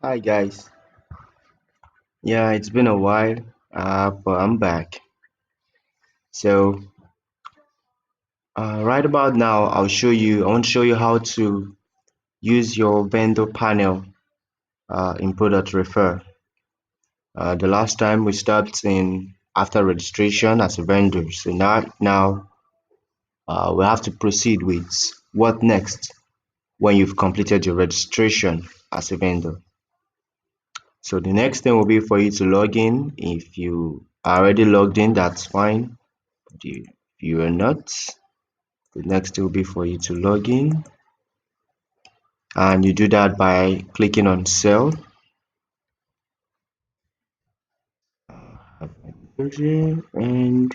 Hi guys. Yeah, it's been a while, but I'm back. So, right about now, I want to show you how to use your vendor panel in product refer. The last time we stopped in after registration as a vendor. So now we have to proceed with what next when you've completed your registration as a vendor. So the next thing will be for you to log in. If you are already logged in, that's fine. If you are not, the next will be for you to log in, and you do that by clicking on sell and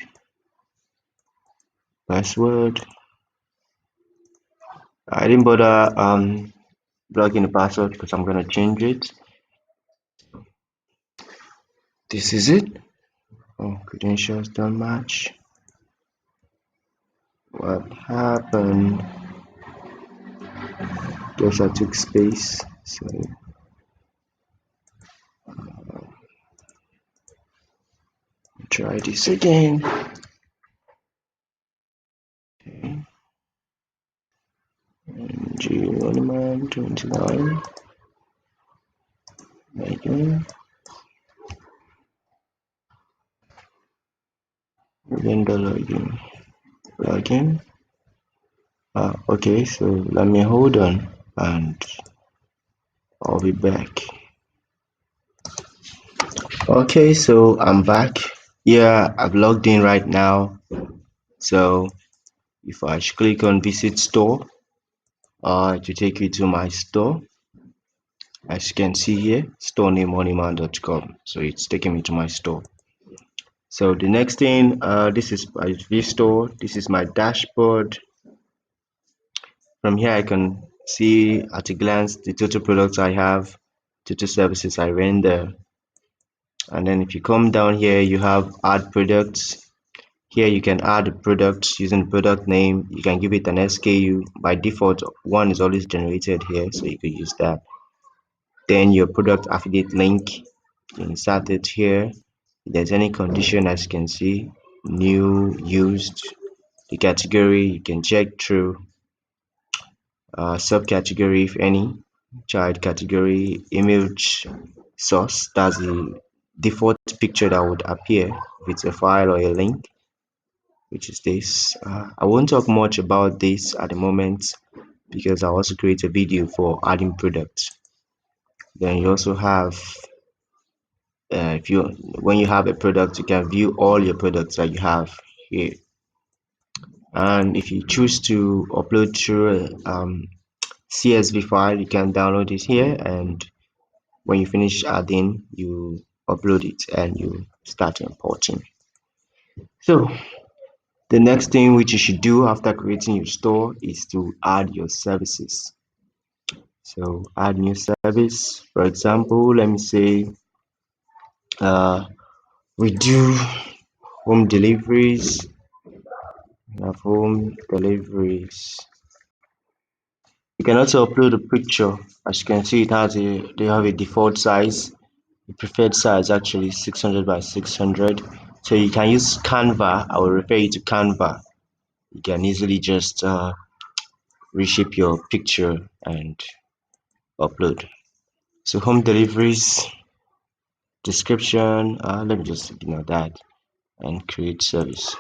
password. I didn't bother blocking the password because I'm gonna change it. This is it. Oh, credentials don't match. What happened? Guess I took space. So try this again. Okay. G1 29. Again. Vendor login. Login. Okay, so let me hold on and I'll be back. Okay, so I'm back. Yeah, I've logged in right now. So if I click on visit store, it will take you to my store. As you can see here, store name honeyman.com. So it's taking me to my store. So the next thing, this is my view store. This is my dashboard. From here, I can see at a glance the total products I have, total services I render. And then if you come down here, you have add products. Here you can add a product using the product name. You can give it an SKU. By default, one is always generated here, so you could use that. Then your product affiliate link, you insert it here. If there's any condition, as you can see, new, used, the category, you can check through subcategory if any, child category, image source, that's the default picture that would appear if it's a file or a link, which is this. I won't talk much about this at the moment because I also create a video for adding products. Then you also have if you when you have a product, you can view all your products that you have here. And if you choose to upload through CSV file, you can download it here, and when you finish adding, you upload it and you start importing. So the next thing which you should do after creating your store is to add your services. So add new service. For example, let me say uh, we do home deliveries. We have home deliveries. You can also upload a picture. As you can see, they have a default size. The preferred size actually 600 by 600. So you can use Canva. I will refer you to Canva. You can easily just reshape your picture and upload. So home deliveries description. Let me just ignore that and create service.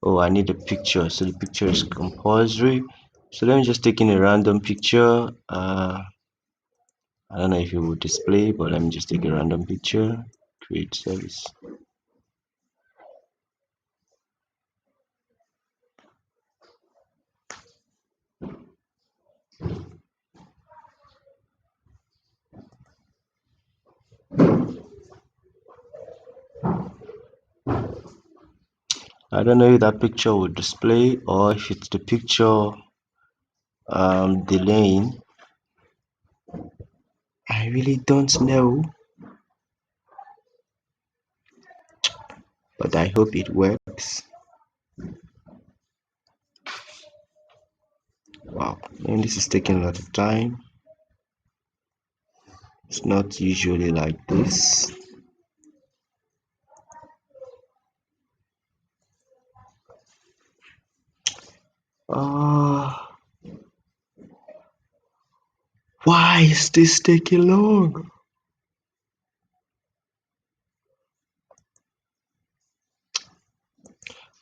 Oh, I need a picture, so the picture is compulsory. So let me just take in a random picture. I don't know if it will display, but let me just take a random picture. Create service. I don't know if that picture will display or if it's the picture delaying. I really don't know, but I hope it works. Wow, and this is taking a lot of time. It's not usually like this. Ah, why is this taking long?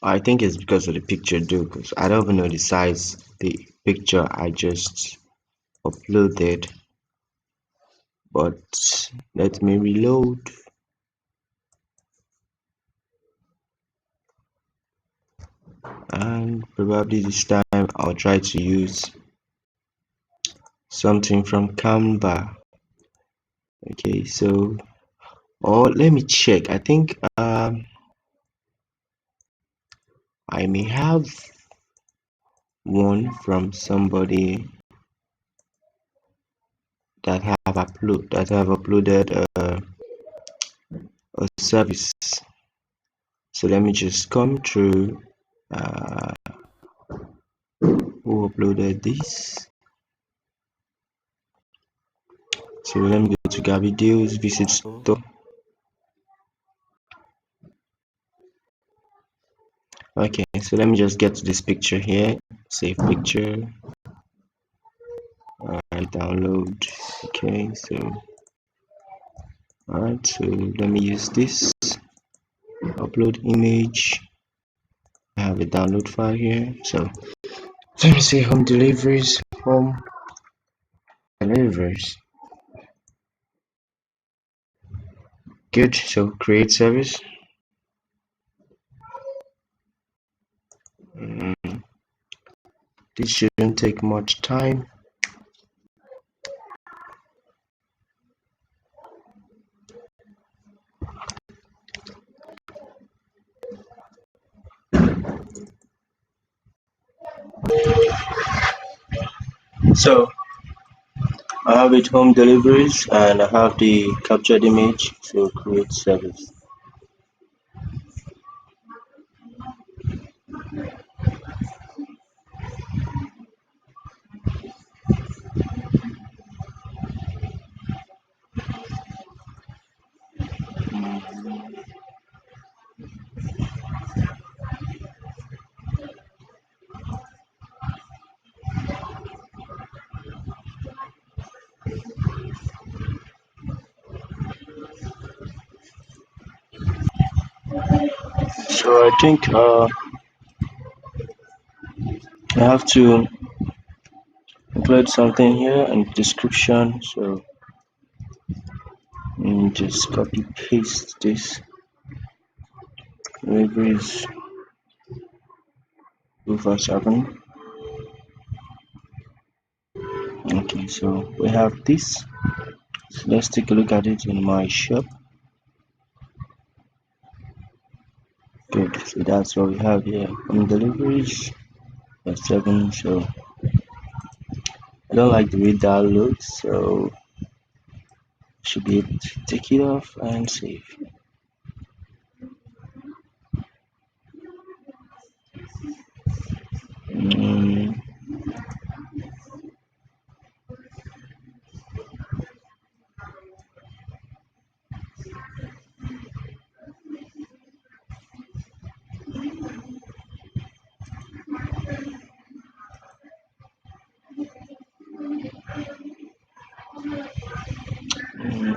I think it's because of the picture too, because I don't even know the size the picture I just uploaded. But let me reload. And probably this time I'll try to use something from Canva. Okay, so or let me check. I think I may have one from somebody that have uploaded a service. So let me just come through uh, who uploaded this. So let me go to Gabby Deals, visit store. Okay, so let me just get to this picture here. Save picture. Alright, download. Okay, so alright, so let me use this. Upload image. I have a download file here. So let me say home deliveries. Home deliveries. Good. So create service. This shouldn't take much time. So I have it home deliveries and I have the captured image. So create service. So I think I have to include something here in the description. So just copy paste this. Deliveries over 7. Okay, so we have this. So let's take a look at it in my shop. Good. So that's what we have here. On deliveries at 7. So I don't like the way that looks. So should be able to take it off and save. Mm,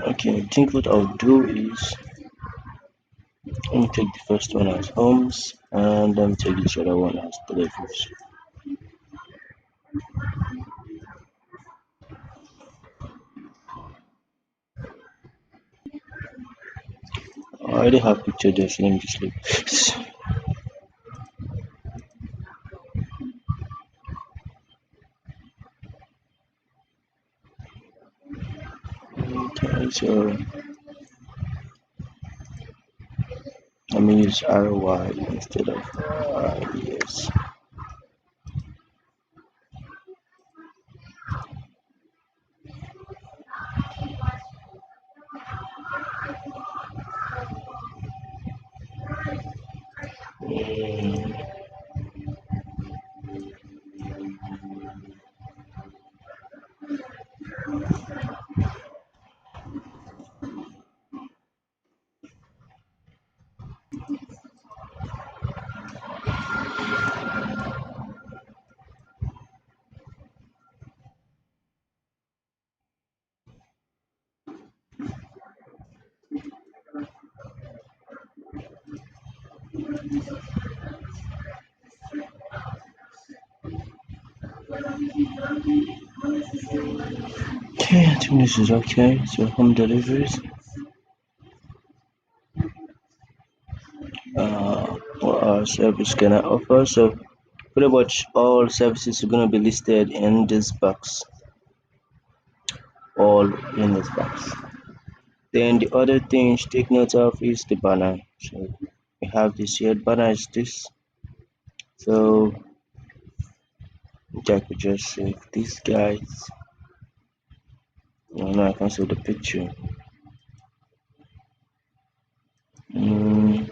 okay, I think what I'll do is let me take the first one as homes and then take the other one as deliveries. I already have picture there, so let me just leave this. Okay, so let me use RY instead of yes. Okay, I think this is okay. So home deliveries. What our service can I offer? So pretty much all services are gonna be listed in this box. All in this box. Then the other thing to take note of is the banner. So we have this here. Banner is this. So I could just save these guys. No, I can see the picture. Mm,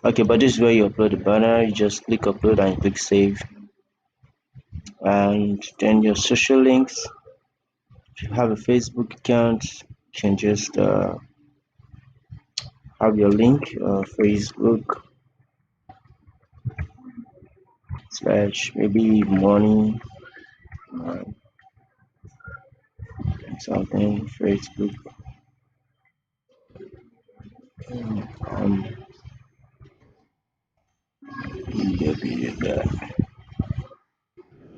okay, but this is where you upload the banner. You just click upload and click save. And then your social links. If you have a Facebook account, you can just have your link, Facebook slash maybe money, uh, something, Facebook. Um, yeah.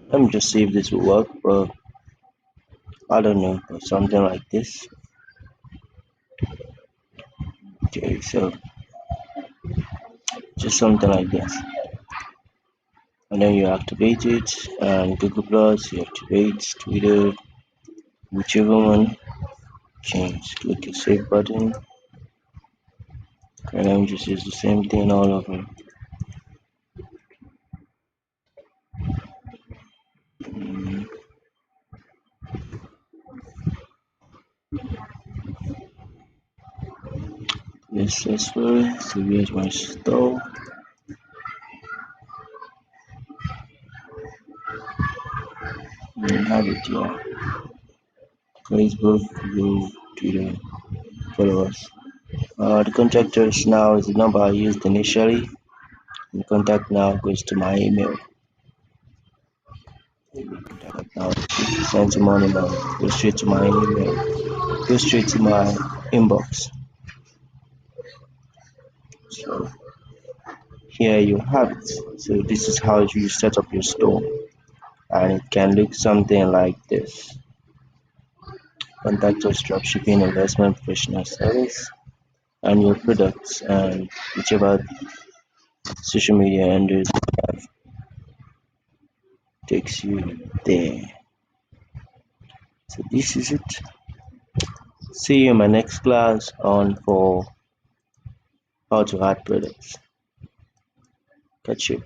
Let me just see if this will work, but I don't know, or something like this. Okay, so just something like this. And then you activate it, and Google Plus, you activate Twitter, whichever one, change, click the save button, and then just use the same thing all over. Let's search for it, so here's my store, and have it here. Facebook, Google, Twitter, follow us. The contact us now is the number I used initially, and contact now goes to my email. Contact now, send some money now, go straight to my email, go straight to my inbox. So here you have it. So this is how you set up your store, and it can look something like this. Contact us, dropshipping, investment, professional service, and your products, and whichever social media handles you have takes you there. So this is it. See you in my next class on for how to add products. Catch you.